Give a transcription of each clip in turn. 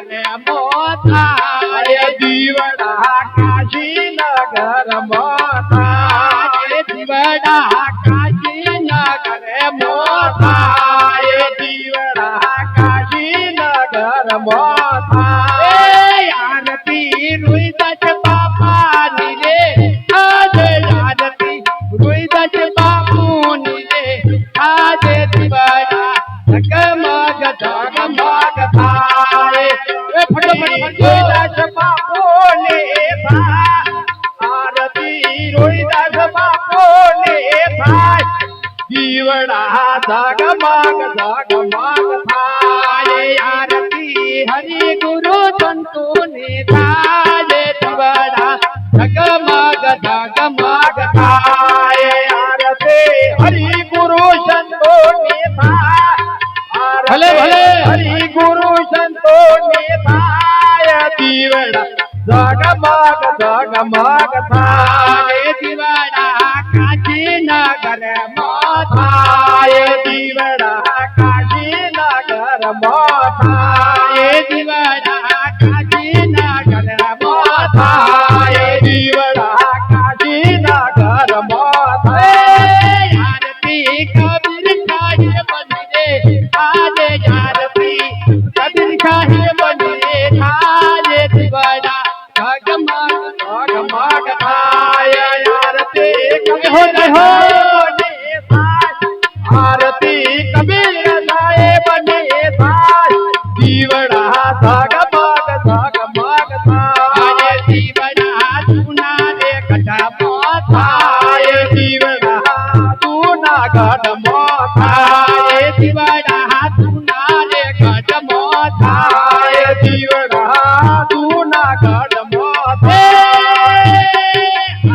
કરે મોથાય દીવડા કાશી નગર મોથાય દીવડા કાશી નગર મોથાય દીવડા કાશી નગર મોથાય આરતી રોઈદાસ બાપાની રે આજે આરતી રોઈદાસ બાપુની રે આજે દીવડા જગમગ જગમગ થાય રોહિદાસ બાપો ને આરતી રોહિદાસ બાપો ને થાય દીવડા જગમગ જગમગ થાય આરતી હરિ ગુરુ સંતો ને થાય દીવડા જગમગ જગમગ થાય આરતી હરિ ગુરુ સંતો ને થાય ભલે ભલે હરિ ગુરુ સંતો ને થાય દીવડા જગમગ જગમગ થાય દીવડા કાશી નગર થાય દીવડા કાશી નગર મોથાય દીવડા કાશી નગર થાય દીવડા કાશી નગર મોથાય આરતી કબીર સાહેબ બને આજે આરતી કબીર સાહેબ બને આજે દીવડા જગમગ જગમગ થાય આરતી હો હો આરતી કબીર સાહેબ ને થાય દીવડા જગમગ જગમગ થાય દીવડા સુના રે કટા થાય દીવડા તુના ગઢ મોથાય દીવડા સુના રે કટા થાય દીવડા તુના ગઢ મોથાય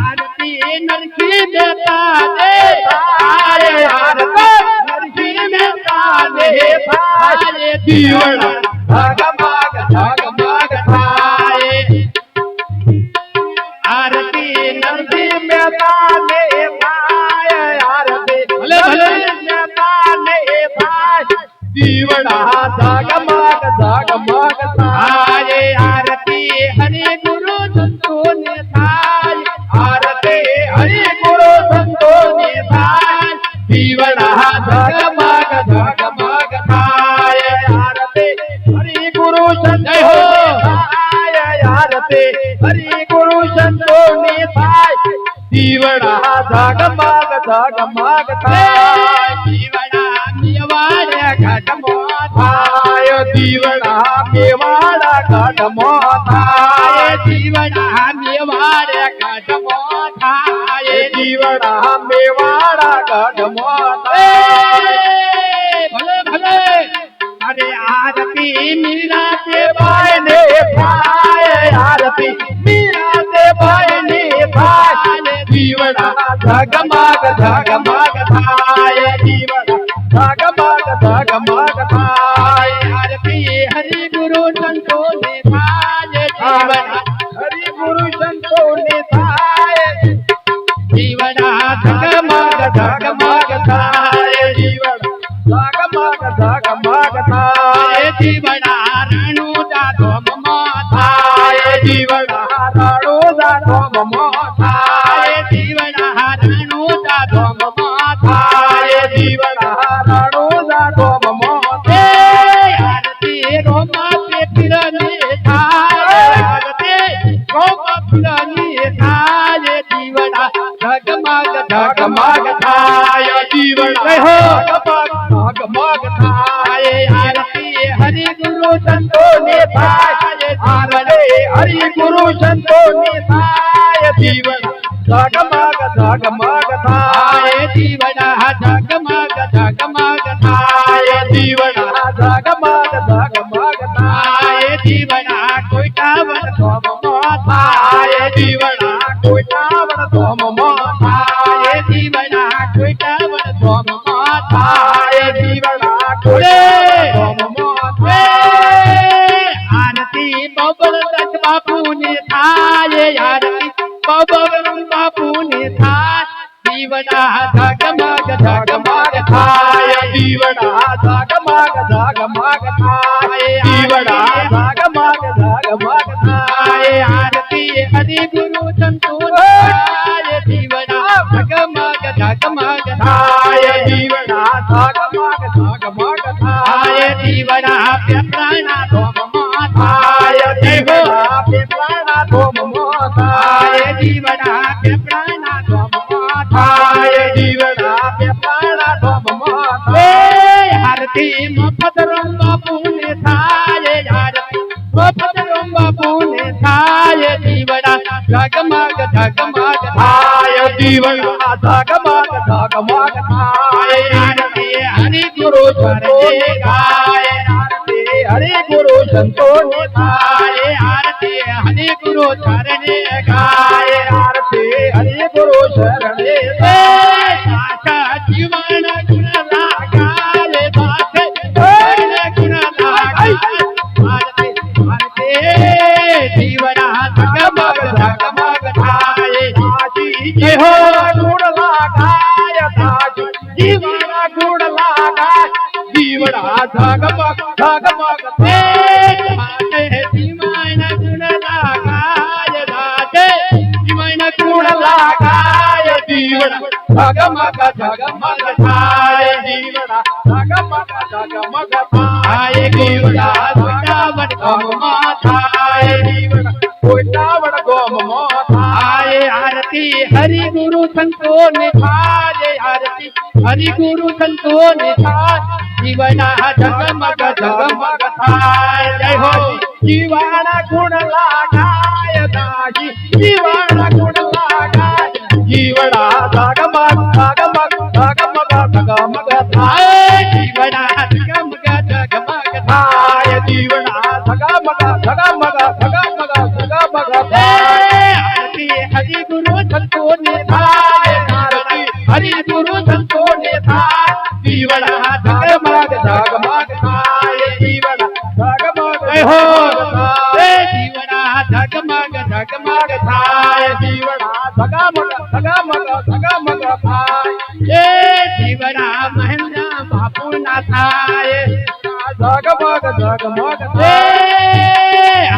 આરતી નરસિંહ દેતા દે થાય આરતી નરસિંહ મહેતા ને થાય દીવડા જગમગ જગમગ થાય આરતી નરસિંહ મહેતા ને થાય આરતી ભલે ભલે મહેતા ને થાય દીવડા જગમગ જગમગ થાય આરતી હરિ ગુરુ સંતો ને થાય આરતી હરિ ગુરુ સંતો ને થાય દીવડા જગમગ જગમગ થાય આરતી હરિ ગુરુ સંતો થાય આરતી હરિ ગુરુ સંતો ને થાય દીવડા જગમગ જગમગ થાય દીવડા મેવાડ ઘટમો થાય દીવડા મેવાડા ગઢમો થાય દીવડા મેવાડ ઘટમો થાય દીવડા મેવાડા ગઢમો ભલે ભલે અરે આરતી મીરા તે ભાઈ ને થાય આરતી મીરા તે ભાઈ ને થાય દીવડા જગમગ જગમગ થાય દીવડા જગમગ જગમગ થાય આરતી હરિ ગુરુ સંતો ને થાય જીવડા હરિ ગુરુ સંતો ને થાય જીવડા જગમગ જગમગ થાય દીવડા જગમગ જગમગ થાય જીવડા રણુ દાદો મમા થાય દીવડા રાડો દાડો મમો થાય જીવડા રણુ દાદો મમા થાય દીવડા રાડો દાડો મમો આરતી રોમા પેટની થાય આરતી રોમા પેટની થાય જીવડા જગમગ જગમગ થાય દીવડા જગમગ થાય આરતી હરિ ગુરુ સંતો ને થાય આરતી હરિ ગુરુ સંતો ને થાય દીવડા જગમગ જગમગ થાય જીવડા જગમગ જગમગ થાય દીવડા જગમગ જગમગ થાય જીવડા કોઈટાવર ધોમો થાય દીવડા કોઈટાવર ધોમો થાય જીવડા કોઈટાવર ધોમો થાય દીવડા કોઈટાવર ધોમો આરતી બબલ દસ બાપુ ને થાય આરતી બબલ બાપુ ને થાય દીવડા જગમગ જગમગ થાય દીવડા જગમગ જગમગ થાય દીવડા જગમગ ભદ્રમ બાપુને થાય દીવડા ઝગમગ ઝગમગ થાય દીવડા ઝગમગ ઝગમગ થાય આરતી હરિ ગુરુ ચરણે ગાય આરતી હરિ ગુરુ સંતોને થાય આરતી હરિ ગુરુ ચરણે ગાય આરતી હરિ ગુરુ શરણે સાચા જીવન ગુણ લાગાય સાચે જીવન ગુણ લાગાય આરતી દીવડા ઝગમગ ઝગમગ થાય જય હો ગુણ લાગાય તાજી દીવડા ગુણ લાગાય દીવડા ઝગમગ ઝગમગ જીવન ગુણ લાગાય સાચે જીવન ગુણ લાગાય દીવડા ઝગમગ ઝગમગ થાય દીવડા ઝગમગ ઝગમગ થાય દીવડા વૃંદાવન ગામમાં થાય દીવડા કોઈટાવડ ગોમમાં થાય આરતી હરિ ગુરુ સંતો ને થાય આરતી હરિ ગુરુ સંતો ને થાય જીવના ઝગમગ ઝગમગ થાય જય હો જીવાણા ગુણ લાગાય દાજી જીવાણા ગુણ લાગાય જીવડા ઝગમગ ઝગમગ ઝગમગ ઝગમગ થાય જીવના ઝગમગ ઝગમગ થાય જીવડા ઝગમગ ઝગમગ ઝગમગ ઝગમગ આરતી હરિ ગુરુ સંતો ને થાય આરતી હરિ ગુરુ સંતો ને થાય જીવડા ઝગમગ ઝગમગ થાય જીવડા ઝગમગ જય હો જીવના ઝગમગ ઝગમગ થાય જીવડા ઝગમગ ઝગમગ ઝગમગ થાય જીવના મહેન્દ્ર બાપુ ના થાય ઝગમગ ઝગમગ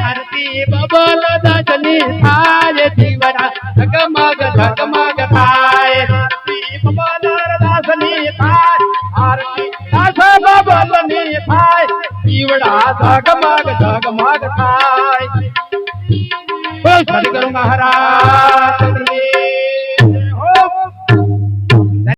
આરતી બબલ દજની થાય જીવના ઝગમગ ઝગમગ થાય આરતી બબલર દાસની થાય આરતી દાસ બબલની થાય જીવડા ઝગમગ ઝગમગ થાય બોલ સદગુરુ મહારાજ